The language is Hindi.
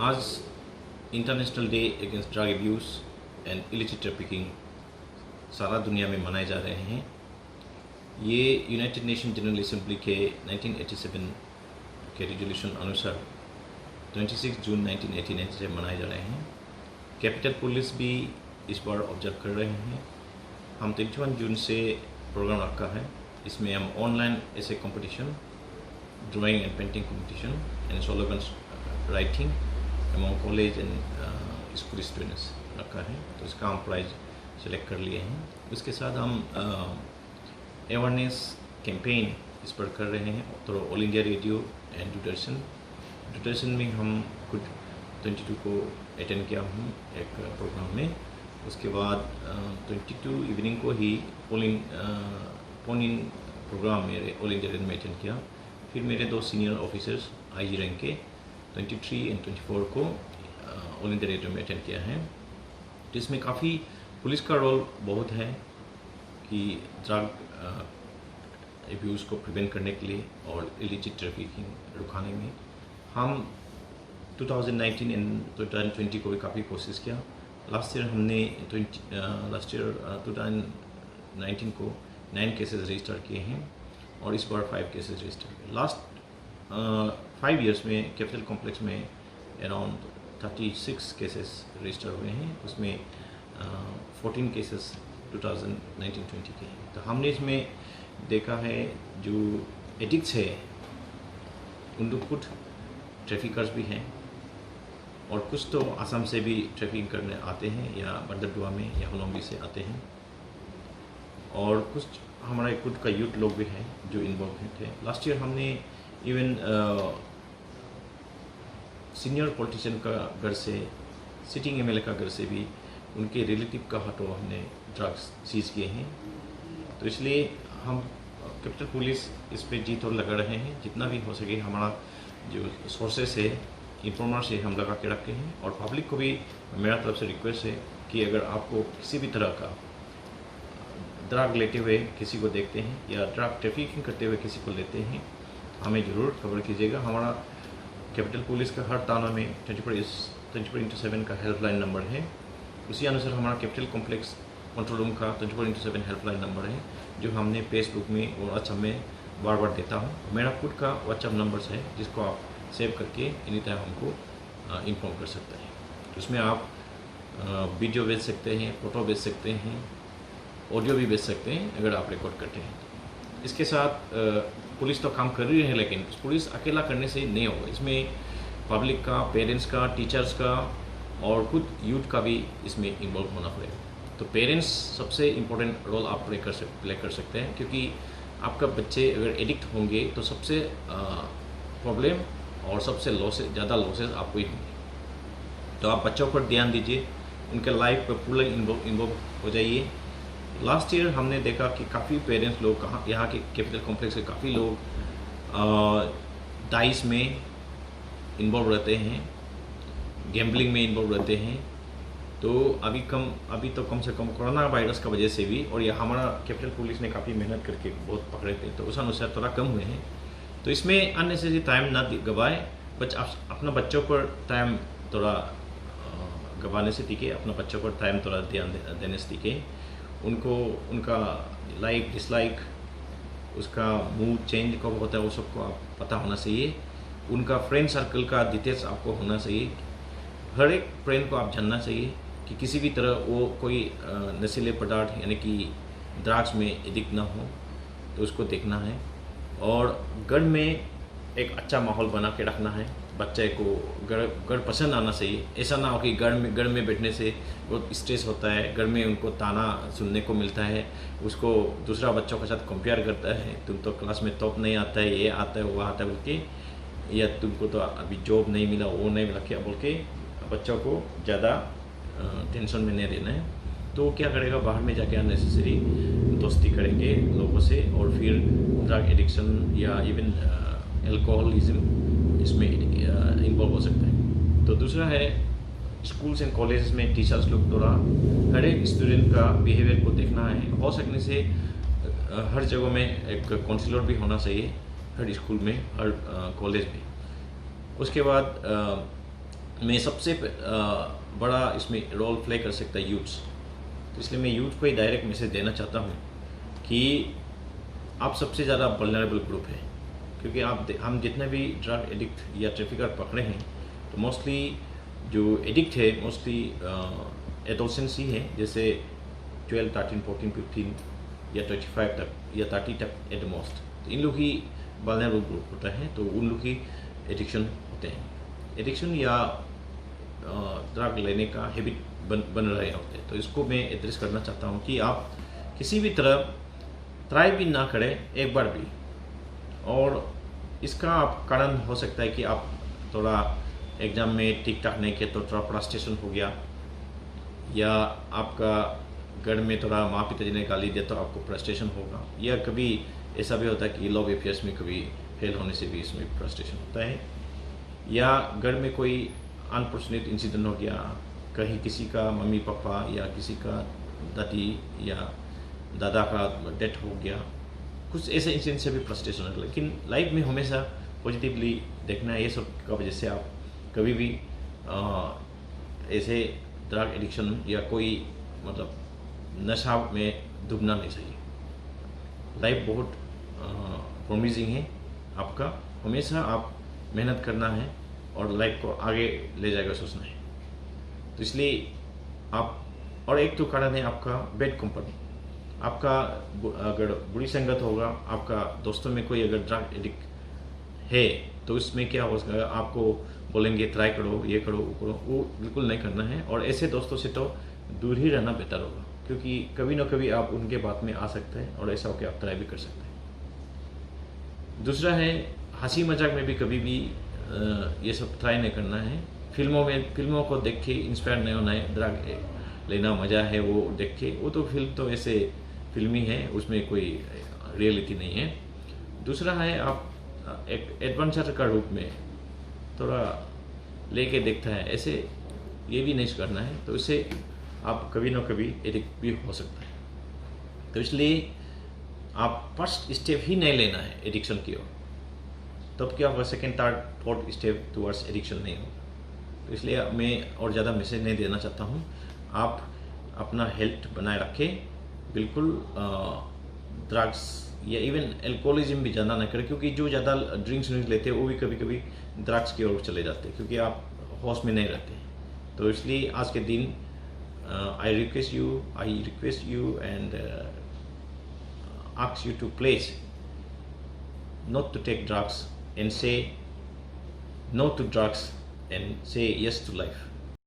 आज international day against drug abuse and illicit trafficking सारा दुनिया में मनाए जा रहे हैं। ये यूनाइटेड नेशन जनरल असेंबली के 1987 के रेजोल्यूशन अनुसार 26 जून 1989 से मनाए जा रहे हैं। कैपिटल पुलिस भी इस बार ऑब्जर्व कर रहे हैं। हम 31 जून से प्रोग्राम रखा है। इसमें हम ऑनलाइन ऐसे competition, drawing and painting competition and slogan writing among college and school students रखा है। तो इसका हम प्राइज सेलेक्ट कर लिए हैं। उसके साथ हम अवेयरनेस कैंपेन इस पर कर रहे हैं। तो all India radio and Doordarshan में हम खुद 22 को अटेंड किया हूँ एक प्रोग्राम में। उसके बाद 22 इवनिंग को ही फोन इन प्रोग्राम मेरे ऑल इंडिया रेडियो में अटेंड किया। फिर मेरे दो सीनियर ऑफिसर्स IG रैंक के 23 एंड 24 को ऑल इंडिया रेडियो में अटेंड किया है। तो इसमें काफ़ी पुलिस का रोल बहुत है कि ड्रग अब्यूज़ को प्रिवेंट करने के लिए और इलिसिट ट्रैफिकिंग रुकाने में। हम 2019 एंड 2020 को भी काफ़ी कोशिश किया। लास्ट ईयर 2019 को 9 केसेस रजिस्टर किए हैं और इस बार 5 केसेस रजिस्टर किए। लास्ट 5 इयर्स में कैपिटल कॉम्प्लेक्स में अराउंड 36 केसेस रजिस्टर हुए हैं। उसमें 14 केसेस 2019-20 के हैं। तो हमने इसमें देखा है जो एडिक्ट्स है उन लोग कुछ ट्रैफिकर्स भी हैं और कुछ तो असम से भी ट्रैफिकिंग करने आते हैं या बंदरदुआ में या होलोंगी से आते हैं और कुछ हमारा खुद का यूथ लोग भी हैं जो इन्वॉल्व थे। लास्ट ईयर हमने इवन सीनियर पॉलिटिशियन का घर से, सिटिंग MLA का घर से भी उनके रिलेटिव का हाथों हमने ड्रग्स सीज किए हैं। तो इसलिए हम कैपिटल पुलिस इस पे जी तोड़ लगा रहे हैं। जितना भी हो सके हमारा जो सोर्सेस है, इंफॉर्मर से हम लगा के रखे हैं। और पब्लिक को भी मेरा तरफ से रिक्वेस्ट है कि अगर आपको किसी भी तरह का ड्रग लेते हुए किसी को देखते हैं या ड्रग ट्रैफिकिंग करते हुए किसी को लेते हैं, हमें ज़रूर खबर कीजिएगा। हमारा कैपिटल पुलिस का हर थाना में 24/7 का हेल्पलाइन नंबर है। उसी अनुसार हमारा कैपिटल कॉम्प्लेक्स कंट्रोल रूम का 24/7 हेल्पलाइन नंबर है जो हमने फेसबुक में और व्हाट्सएप में बार बार देता हूँ। मेरा खुद का व्हाट्सएप नंबर्स है जिसको आप सेव करके एनी टाइम हमको इन्फॉर्म कर सकते हैं। उसमें आप वीडियो भेज सकते हैं, फ़ोटो भेज सकते हैं, ऑडियो भी भेज सकते हैं अगर आप रिकॉर्ड करते हैं। इसके साथ पुलिस तो काम कर रही है, लेकिन पुलिस अकेला करने से नहीं होगा। इसमें पब्लिक का, पेरेंट्स का, टीचर्स का और खुद यूथ का भी इसमें इन्वॉल्व होना पड़ेगा। तो पेरेंट्स सबसे इम्पोर्टेंट रोल आप प्ले कर सकते हैं, क्योंकि आपका बच्चे अगर एडिक्ट होंगे तो सबसे प्रॉब्लम और सबसे ज़्यादा लॉसेस आपको ही होंगे। तो आप बच्चों पर ध्यान दीजिए, उनके लाइफ पर पूरा इन्वॉल्व हो जाइए। लास्ट ईयर हमने देखा कि काफ़ी पेरेंट्स लोग यहाँ के कैपिटल कॉम्प्लेक्स के काफ़ी लोग डाइस में इन्वॉल्व रहते हैं, गैम्बलिंग में इन्वॉल्व रहते हैं। तो अभी तो कम से कम कोरोना वायरस का वजह से भी, और ये हमारा कैपिटल पुलिस ने काफ़ी मेहनत करके बहुत पकड़े थे, तो उस अनुसार थोड़ा कम हुए हैं। तो इसमें अननेसेसरी टाइम ना गवाए, अपना बच्चों पर टाइम थोड़ा गंवाने से टीके, अपना बच्चों पर टाइम थोड़ा ध्यान देने से टीके। उनको उनका लाइक डिसलाइक, उसका मूड चेंज कब होता है वो सबको आप पता होना चाहिए। उनका फ्रेंड सर्कल का डिटेल्स आपको होना चाहिए। हर एक फ्रेंड को आप जानना चाहिए कि किसी भी तरह वो कोई नशीले पदार्थ यानी कि ड्रग्स में एडिक्ट ना हो, तो उसको देखना है। और घर में एक अच्छा माहौल बना के रखना है। बच्चे को घर पसंद आना चाहिए। ऐसा ना हो कि घर में बैठने से बहुत स्ट्रेस होता है, घर में उनको ताना सुनने को मिलता है, उसको दूसरा बच्चों के साथ कंपेयर करता है, तुम तो क्लास में टॉप नहीं आता है, ये आता है वो आता है बोल के, या तुमको तो अभी जॉब नहीं मिला, वो नहीं मिला क्या बोल के बच्चों को ज़्यादा टेंशन में नहीं रहना है। तो क्या करेगा, बाहर में जाके अननेसेसरी दोस्ती करेंगे लोगों से और फिर ड्रग एडिक्शन या इवन एल्कोहलिज्म इसमें इन्वॉल्व हो सकता है। तो दूसरा है स्कूल्स एंड कॉलेजेस में टीचर्स लोग थोड़ा हर एक स्टूडेंट का बिहेवियर को देखना है। हो सकने से हर जगह में एक काउंसलर भी होना चाहिए, हर स्कूल में, हर कॉलेज में। उसके बाद में सबसे बड़ा इसमें रोल प्ले कर सकता है यूथ्स। तो इसलिए मैं यूथ को ही डायरेक्ट मैसेज देना चाहता हूँ कि आप सबसे ज़्यादा वल्नरेबल ग्रुप है, क्योंकि हम जितने भी ड्रग एडिक्ट या ट्रैफिकर पकड़े हैं तो मोस्टली जो एडिक्ट है मोस्टली एडोलसेंस ही है, जैसे 12, 13, 14, 15 या 25 तक या 30 तक एट द मोस्ट। तो इन लोग ही वल्नरेबल ग्रुप होता है, तो उन लोग ही एडिक्शन होते हैं। एडिक्शन या ड्रग लेने का हैबिट बन रहे होते हैं। तो इसको मैं एड्रेस करना चाहता हूँ कि आप किसी भी तरह ट्राई भी ना करें एक बार भी। और इसका आप कारण हो सकता है कि आप थोड़ा एग्ज़ाम में ठीक ठाक नहीं किया तो थोड़ा फ्रस्ट्रेशन हो गया, या आपका घर में थोड़ा माँ पिताजी ने गाली दिया तो आपको फ्रस्ट्रेशन होगा, या कभी ऐसा भी होता है कि लव अफेयर्स में कभी फेल होने से भी इसमें फ्रस्ट्रेशन होता है, या घर में कोई अनफॉर्चुनेट इंसिडेंट हो गया, कहीं किसी का मम्मी पापा या किसी का दादी या दादा का डेथ हो गया, कुछ ऐसे इंसिडेंट से भी फ्रस्ट्रेशन होगा। लेकिन लाइफ में हमेशा पॉजिटिवली देखना है। ये सब का वजह से आप कभी भी ऐसे ड्रग एडिक्शन या कोई मतलब नशा में डूबना नहीं चाहिए। लाइफ बहुत प्रोमिसिंग है आपका, हमेशा आप मेहनत करना है और लाइफ को आगे ले जाएगा सोचना है। तो इसलिए आप, और एक तो कारण है आपका बैड कंपनी। आपका अगर बुरी संगत होगा, आपका दोस्तों में कोई अगर ड्रग एडिक्ट है तो उसमें क्या होगा, आपको बोलेंगे ट्राई करो, ये करो, वो करो, वो बिल्कुल नहीं करना है। और ऐसे दोस्तों से तो दूर ही रहना बेहतर होगा, क्योंकि कभी ना कभी आप उनके बात में आ सकते हैं और ऐसा होकर आप ट्राई भी कर सकते हैं। दूसरा है हंसी मजाक में भी कभी भी ये सब ट्राई नहीं करना है। फिल्मों को देख के इंस्पायर नहीं होना है। ड्रग लेना मज़ा है वो देख के, वो तो फिल्म तो ऐसे फिल्मी है, उसमें कोई रियलिटी नहीं है। दूसरा है आप एक एडवेंचर का रूप में थोड़ा लेके देखता है, ऐसे ये भी नहीं करना है, तो इससे आप कभी ना कभी एडिक्ट भी हो सकता है। तो इसलिए आप फर्स्ट स्टेप ही नहीं लेना है एडिक्शन की ओर, तब क्या होगा second third fourth step towards addiction नहीं होगा। तो इसलिए मैं और ज़्यादा मैसेज नहीं देना चाहता हूँ। आप अपना हेल्थ बनाए रखें, बिल्कुल ड्रग्स या इवन एल्कोहलिज्म भी ज़्यादा ना करें, क्योंकि जो ज़्यादा ड्रिंक्स लेते हैं वो भी कभी कभी ड्रग्स की ओर चले जाते हैं, क्योंकि आप होश में नहीं रहते। तो इसलिए आज के दिन I request you and ask you to please not to take drugs and say no to drugs and say yes to life.